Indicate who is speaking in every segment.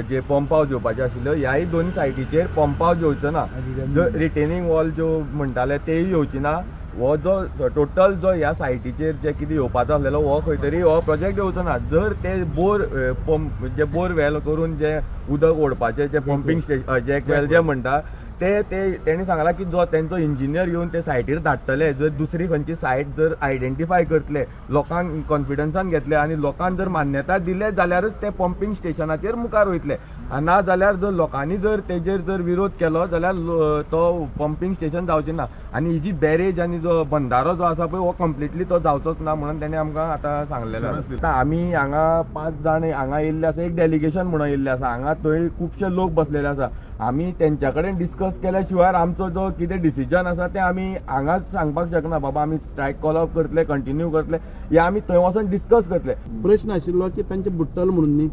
Speaker 1: जे पंप हावस येवपाचे आशिल्ल्यो ह्याय दोन सायटीचेर पंप हावस येवचो ना, जो रिटेनिंग वॉल ज्यो म्हणटाले तेय येवची ना, हो जो टोटल जो ह्या सायटीचेर जे कितें येवपाचो आसलेलो हो खंय तरी हो प्रोजेक्ट येवचो ना. जर ते बोर पंप जे बोर वेल करून जे उदक ओडपाचे जे पंपिंग स्टेशन जॅक वेल जे म्हणटा ते तेणी सांगला की जो तेंचो इंजिनियर येवन ते सायटीर धाडटले. जर दुसरी खंयची सायट जर आयडेंटिफाय करतले, लोकांक कॉन्फिडन्सान घेतले आनी लोकांक जर मान्यताय दिले जाल्यारच ते पंपिंग स्टेशनाचेर मुखार वयतले. ना जाल्यार जर लोकांनी जर तेजेर जर विरोध केलो जाल्यार तो पंपिंग स्टेशन जावचें ना. आनी ही जी बॅरेज आनी जो बंधारो जो आसा पळय हो कंप्लिटली तो जावचोच ना म्हणून तेणें आमकां आतां सांगलेलें आसा. आमी हांगा 5 जाण हांगा येयल्ले आसा, एक डेलिगेशन म्हणून येयल्ले आसा. हांगा थंय खुबशे लोक बसलेले आसा. आमी तेंच्या कडेन डिस्कस केल्या शिवाय आमचो जो कितें डिसिजन आसा तें आमी हांगाच सांगपाक शकना. बाबा आमी स्ट्रायक कॉल ऑफ करतले, कंटिन्यू करतले, हे आमी थंय वचून डिस्कस करतले.
Speaker 2: प्रश्न आशिल्लो की तांचे बुट्टल म्हणून न्ही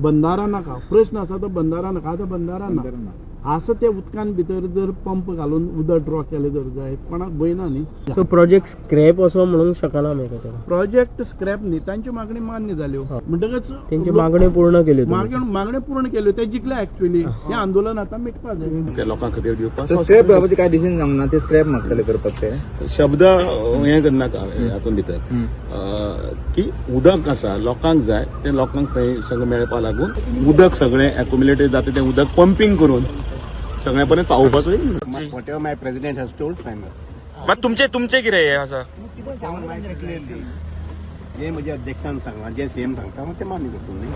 Speaker 2: बंधारा नाका. प्रश्न आसा तो बंधारा नाका, तो बंधारा ना असं ते उदकान भितर जर पंप घालून उदक ड्रॉ केले जर जाय कोणाक भंय न्ही.
Speaker 3: सो प्रोजेक्ट स्क्रॅप असो म्हणूंक शकना मेळटा.
Speaker 2: प्रोजेक्ट स्क्रॅप न्ही, तांची मागणी मान्य जाल्यो म्हणटकच
Speaker 3: तेंची मागणी पूर्ण केल्यो.
Speaker 2: मागणी पूर्ण केल्यो, ते जिखले एक्चुअली. हे आंदोलन आता मिटपा जाय
Speaker 4: लोकां खातीर दिवपाक
Speaker 5: स्क्रॅप बाबतीत काय डिसिजन सांगना, ते स्क्रॅप मागतले करपाक ते
Speaker 4: शब्द हें करनाका हातूंत भितर की उदक आसा लोकांक जाय ते लोकांक थंय सगळें मेळपा लागून उदक सगळें एक्युमुलेटेड जाता तें उदक पंपिंग करून सगळ्या पर्यंत पावोवपाचो.
Speaker 6: Whatever my president has told, final.
Speaker 7: मग तुमचे कितें हे आसा?
Speaker 6: जे म्हज्या अध्यक्षान सांगला, जे सीएम सांगता ते मान्य करतो न्ही.